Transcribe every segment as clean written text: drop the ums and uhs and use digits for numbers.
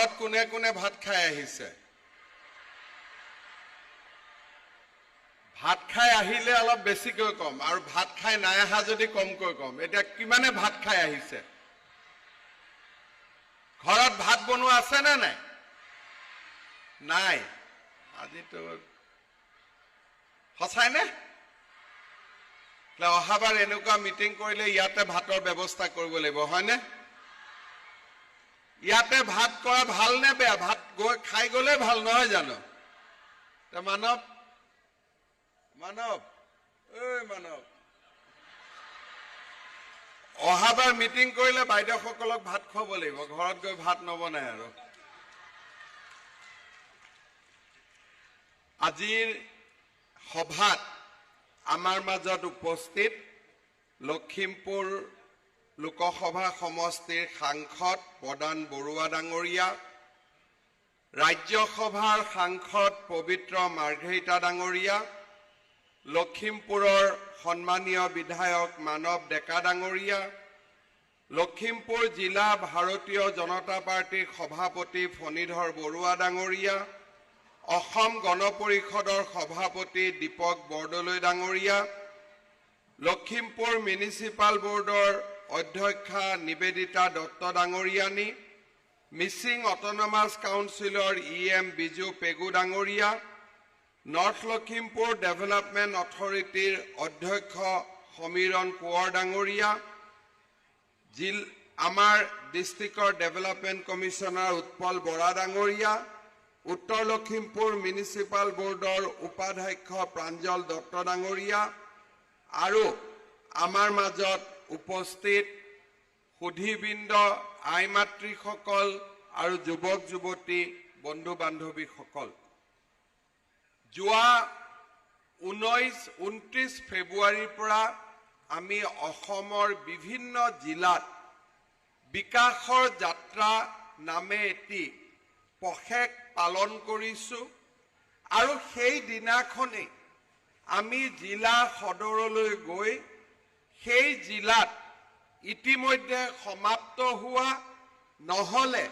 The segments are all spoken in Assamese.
ঘৰত কোনে কোনে ভাত খাই আহিছে? ভাত খাই আহিলে অলপ বেছিকৈ কম, আৰু ভাত খাই নাই অহা যদি কমকৈ কম। এতিয়া কিমানে ভাত খাই আহিছে? ঘৰত ভাত বনোৱা আছে নে নাই? নাই। আজিতো সঁচাইনে? অহাবাৰ এনেকুৱা মিটিং কৰিলে ইয়াতে ভাতৰ ব্যৱস্থা কৰিব লাগিব, হয়নে? ইয়াতে ভাত কৰা ভাল নে বেয়া? ভাত খাই গলে ভাল, নহয় জানো? মানৱ মানৱ মানৱ, অহাবাৰ মিটিং কৰিলে বাইদেউসকলক ভাত খুৱাব লাগিব, ঘৰত গৈ ভাত নবনাই আৰু। আজিৰ সভাত আমাৰ মাজত উপস্থিত লখিমপুৰ লোকসভা সমষ্টিৰ সাংসদ প্ৰদান বৰুৱা ডাঙৰীয়া, ৰাজ্যসভাৰ সাংসদ পবিত্ৰ মাৰ্ঘেৰিটা ডাঙৰীয়া, লখিমপুৰৰ সন্মানীয় বিধায়ক মানৱ ডেকা ডাঙৰীয়া, লখিমপুৰ জিলা ভাৰতীয় জনতা পাৰ্টিৰ সভাপতি ফণীধৰ বৰুৱা ডাঙৰীয়া, অসম গণ পৰিষদৰ সভাপতি দীপক বৰদলৈ ডাঙৰীয়া, লখিমপুৰ মিউনিচিপাল বোৰ্ডৰ অধ্যক্ষা নিবেদিতা দত্ত ডাঙৰীয়ানী, মিচিং অট'নমাছ কাউন্সিলৰ EM বিজু পেগু ডাঙৰীয়া, নৰ্থ লখিমপুৰ ডেভেলপমেণ্ট অথৰিটিৰ অধ্যক্ষ সমীৰণ কোঁৱৰ ডাঙৰীয়া, আমাৰ ডিষ্ট্ৰিক্টৰ ডেভেলপমেণ্ট কমিশ্যনাৰ উৎপল বৰা ডাঙৰীয়া, উত্তৰ লখিমপুৰ মিউনিচিপাল বোৰ্ডৰ উপাধ্যক্ষ প্ৰাঞ্জল দত্ত ডাঙৰীয়া, আৰু আমাৰ মাজত উপস্থিত সুধীবৃন্দ, আই মাতৃসকল আৰু যুৱক যুৱতী বন্ধু বান্ধৱীসকল, যোৱা 29 ফেব্ৰুৱাৰীৰ পৰা আমি অসমৰ বিভিন্ন জিলাত বিকাশৰ যাত্ৰা নামে এটি পষেক পালন কৰিছোঁ, আৰু সেই দিনাখনেই আমি জিলা সদৰলৈ গৈ সেই জিলাত ইতিমধ্যে সমাপ্ত হোৱা নহলে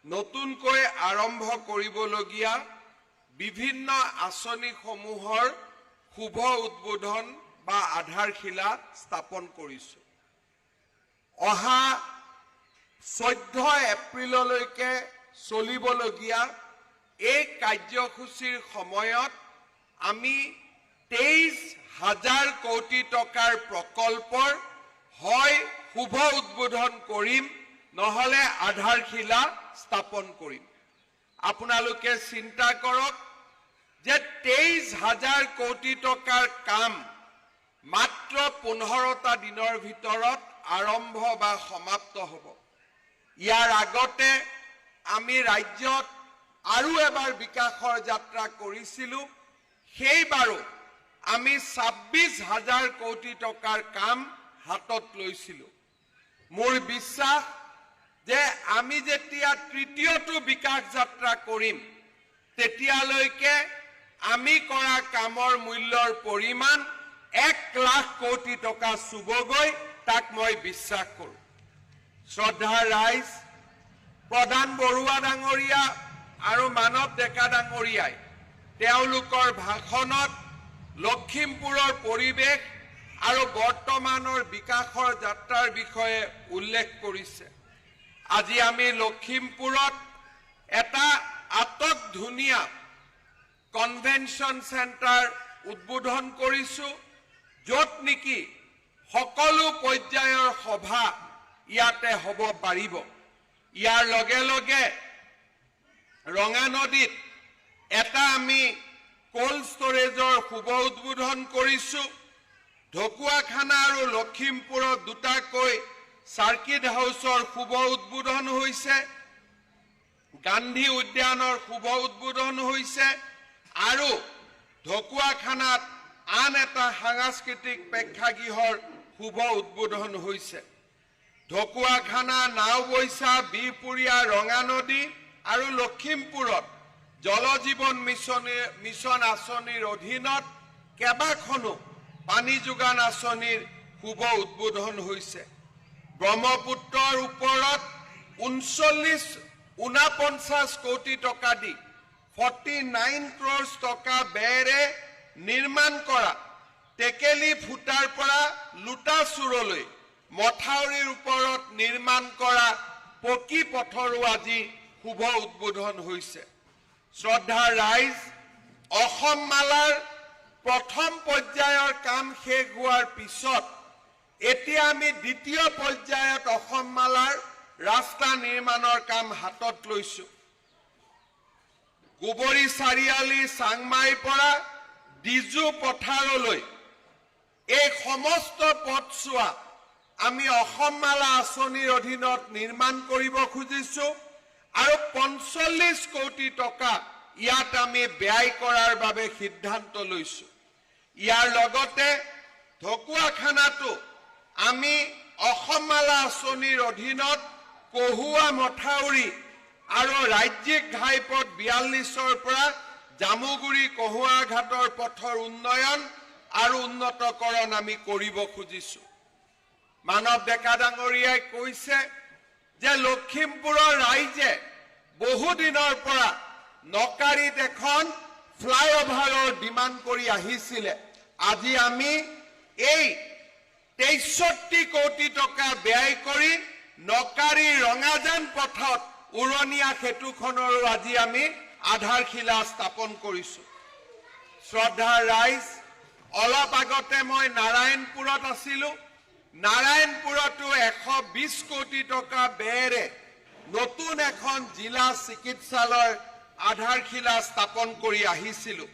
নতুনকৈ আৰম্ভ কৰিবলগীয়া বিভিন্ন আঁচনিসমূহৰ শুভ উদ্বোধন বা আধাৰশিলা স্থাপন কৰিছোঁ। অহা 14 এপ্ৰিললৈকে চলিবলগীয়া এই কাৰ্যসূচীৰ সময়ত আমি 23,000 কোটি টকাৰ প্ৰকল্পৰ হয় শুভ উদ্বোধন কৰিম, নহলে আধাৰশিলা স্থাপন কৰিম। আপোনালোকে চিন্তা কৰক যে 23,000 কোটি টকাৰ কাম মাত্ৰ 15টা দিনৰ ভিতৰত আৰম্ভ বা সমাপ্ত হ'ব। ইয়াৰ আগতে আমি ৰাজ্যত আৰু এবাৰ বিকাশৰ যাত্ৰা কৰিছিলোঁ, সেইবাৰো আমি 26,000 কোটি টকাৰ কাম হাতত লৈছিলোঁ। মোৰ বিশ্বাস যে আমি যেতিয়া তৃতীয়টো বিকাশ যাত্ৰা কৰিম, তেতিয়ালৈকে আমি কৰা কামৰ মূল্যৰ পৰিমাণ 1 লাখ কোটি টকা চুবগৈ, তাক মই বিশ্বাস কৰোঁ। শ্ৰদ্ধাৰ ৰাইজ, প্ৰদান বৰুৱা ডাঙৰীয়া আৰু মানৱ ডেকা ডাঙৰীয়াই তেওঁলোকৰ ভাষণত লখিমপুৰৰ পৰিৱেশ আৰু বৰ্তমানৰ বিকাশৰ যাত্ৰাৰ বিষয়ে উল্লেখ কৰিছে। আজি আমি লখিমপুৰত এটা আটক ধুনীয়া কনভেনশ্যন চেণ্টাৰ উদ্বোধন কৰিছোঁ, য'ত নেকি সকলো পৰ্যায়ৰ সভা ইয়াতে হ'ব পাৰিব। ইয়াৰ লগে লগে ৰঙানদীত এটা আমি কোল্ড ষ্টৰেজৰ শুভ উদ্বোধন কৰিছোঁ। ঢকুৱাখানা আৰু লখিমপুৰত দুটাকৈ চাৰ্কিট হাউচৰ শুভ উদ্বোধন হৈছে, গান্ধী উদ্যানৰ শুভ উদ্বোধন হৈছে, আৰু ঢকুৱাখানাত আন এটা সাংস্কৃতিক প্ৰেক্ষাগৃহৰ শুভ উদ্বোধন হৈছে। ঢকুৱাখানা, নাওবৈচা, বিহপুৰীয়া, ৰঙানদী আৰু লখিমপুৰত জল জীৱন মিছন আঁচনিৰ অধীনত কেইবাখনো পানী যোগান আঁচনিৰ শুভ উদ্বোধন হৈছে। ব্ৰহ্মপুত্ৰৰ ওপৰত 39 49 কোটি টকা দি 49 crores টকা ব্যয়েৰে নিৰ্মাণ কৰা টেকেলি ফুটাৰ পৰা লুটাচুৰলৈ মথাউৰিৰ ওপৰত নিৰ্মাণ কৰা পকী পথৰো আজি শুভ উদ্বোধন হৈছে। শ্ৰদ্ধাৰ ৰাইজ, অসম মালাৰ প্ৰথম পৰ্যায়ৰ কাম শেষ হোৱাৰ পিছত এতিয়া আমি দ্বিতীয় পৰ্যায়ত অসম মালাৰ ৰাস্তা নিৰ্মাণৰ কাম হাতত লৈছো। গোবৰী চাৰিআলি চাংমাইৰ পৰা ডিজু পথাৰলৈ এই সমস্ত পথছোৱা আমি অসম মালা আঁচনিৰ অধীনত নিৰ্মাণ কৰিব খুজিছো আৰু 45 কোটি টকা ইয়াত আমি ব্যয় কৰাৰ বাবে সিদ্ধান্ত লৈছো। ইয়াৰ লগতে ঢকুৱাখানাটো আমি অসম মালা আঁচনিৰ অধীনত কহুৱা মথাউৰি আৰু ৰাজ্যিক ঘাইপথ 42ৰ পৰা জামুগুৰি কহুৱা ঘাটৰ পথৰ উন্নয়ন আৰু উন্নতকৰণ আমি কৰিব খুজিছো। মানৱ ডেকা ডাঙৰীয়াই কৈছে যে লখিমপুৰৰ ৰাইজে বহুদিনৰ পৰা নকাৰীত এখন ফ্লাইঅভাৰৰ ডিমাণ্ড কৰি আহিছিলে। আজি আমি এই 63 কোটি টকা ব্যয় কৰি নকাৰী ৰঙাজান পথত উৰণীয়া সেতুখনৰো আজি আমি আধাৰশিলা স্থাপন কৰিছো। শ্ৰদ্ধাৰ ৰাইজ, অলপ আগতে মই নাৰায়ণপুৰত আছিলো। নাৰায়ণপুৰতো 120 কোটি টকা ব্যয়েৰে নতুন এখন জিলা চিকিৎসালয়ৰ আধাৰশিলা স্থাপন কৰি আহিছিলো।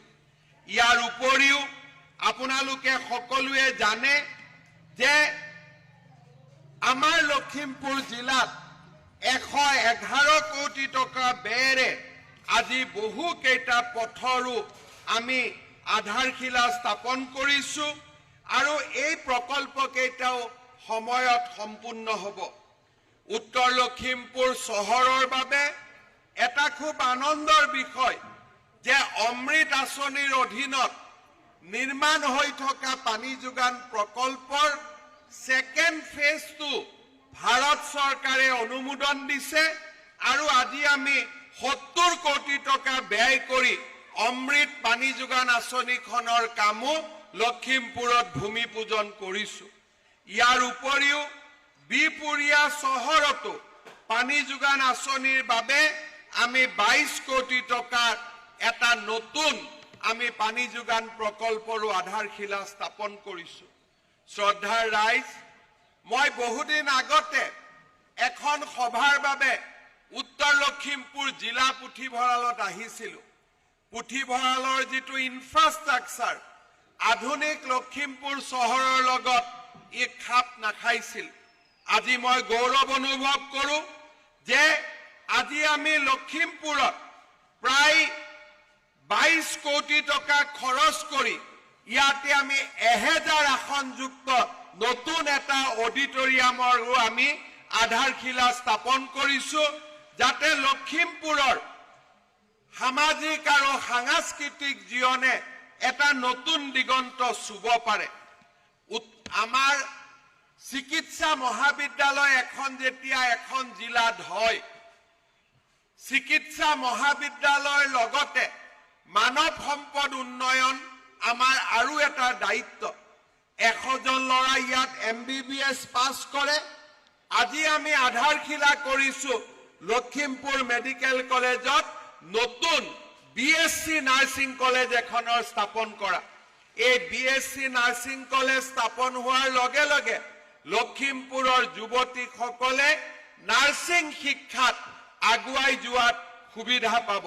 ইয়াৰ উপৰিও আপোনালোকে সকলোৱে জানে যে আমাৰ লখিমপুৰ জিলাত 111 কোটি টকা ব্যয়েৰে আজি বহু কেইটা পথৰো আমি আধাৰশিলা স্থাপন কৰিছো আৰু এই প্ৰকল্প কেইটাও সময়ত সম্পূৰ্ণ হ'ব। উত্তৰ লখিমপুৰ চহৰৰ বাবে এটা খুব আনন্দৰ বিষয় যে অমৃত আঁচনিৰ অধীনত নিৰ্মাণ হৈ থকা পানী যোগান প্ৰকল্পৰ ছেকেণ্ড ফেজটো ভাৰত চৰকাৰে অনুমোদন দিছে আৰু আজি আমি 70 কোটি টকা ব্যয় কৰি অমৃত পানী যোগান আঁচনিখনৰ কামো লখিমপুৰত ভূমি পূজন কৰিছো। ইয়াৰ উপৰিও বিপুৰীয়া চহৰতো পানী যোগান আঁচনিৰ বাবে আমি 22 কোটি টকাৰ এটা নতুন আমি পানী যোগান প্ৰকল্পৰো আধাৰশিলা স্থাপন কৰিছো। শ্ৰদ্ধাৰ ৰাইজ, মই বহুদিন আগতে এখন সভাৰ বাবে উত্তৰ লখিমপুৰ জিলা পুথিভঁৰালত আহিছিলো। পুথিভঁৰালৰ যিটো ইনফ্ৰাষ্ট্ৰাকচাৰ আধুনিক লখিমপুৰ চহৰৰ লগত ই খাপ নাখাইছিল। আজি মই গৌৰৱ অনুভৱ কৰো যে আজি আমি লখিমপুৰত প্ৰায় 22 কোটি টকা খৰচ কৰি ইয়াতে আমি 1000 আসনযুক্ত নতুন এটা অডিটৰিয়ামৰো আমি আধাৰশিলা স্থাপন কৰিছো, যাতে লখিমপুৰৰ সামাজিক আৰু সাংস্কৃতিক জীৱনে এটা নতুন দিগন্ত চুব পাৰে। আমাৰ চিকিৎসা মহাবিদ্যালয় এখন যেতিয়া এখন জিলাত হয়, চিকিৎসা মহাবিদ্যালয়ৰ লগতে মানৱ সম্পদ উন্নয়ন আমাৰ আৰু এটা দায়িত্ব। 100 জন ল'ৰা ইয়াত MBBS পাছ কৰে। আজি আমি আধাৰশিলা কৰিছো লখিমপুৰ মেডিকেল কলেজত নতুন BSc নাৰ্ছিং কলেজ এখনৰ স্থাপন কৰা। এই BSc নাৰ্ছিং কলেজ স্থাপন হোৱাৰ লগে লগে লখিমপুৰৰ যুৱতীসকলে নাৰ্ছিং শিক্ষাত আগুৱাই যোৱাত সুবিধা পাব।